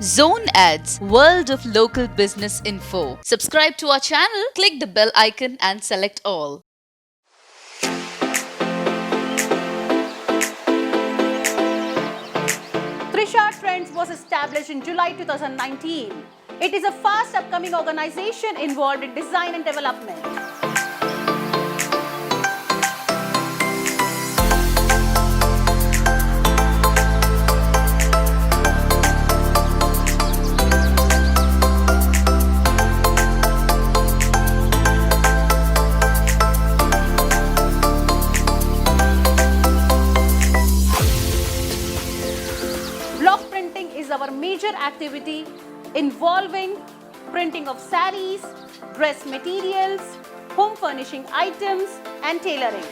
Zone Ads, World of Local Business Info. Subscribe to our channel, click the bell icon and select all. Trisha Trends was established in July 2019. It is a fast upcoming organization involved in design and development. Block printing is our major activity involving printing of sarees, dress materials, home furnishing items and tailoring.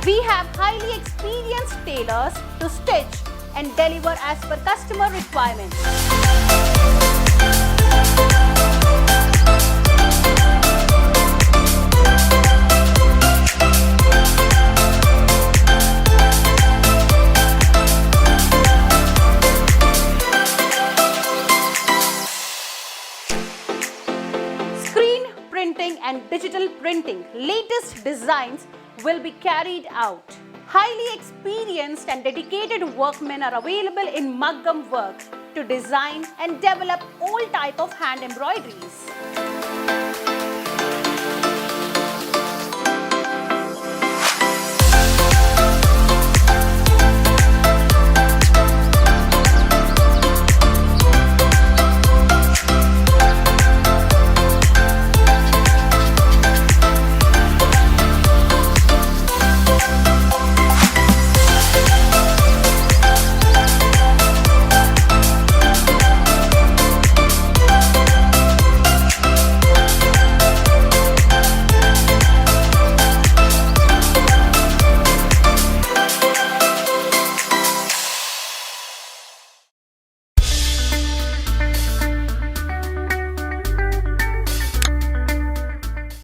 We have highly experienced tailors to stitch and deliver as per customer requirements. Screen printing and digital printing, latest designs will be carried out. Highly experienced and dedicated workmen are available in Maggam work to design and develop all type of hand embroideries.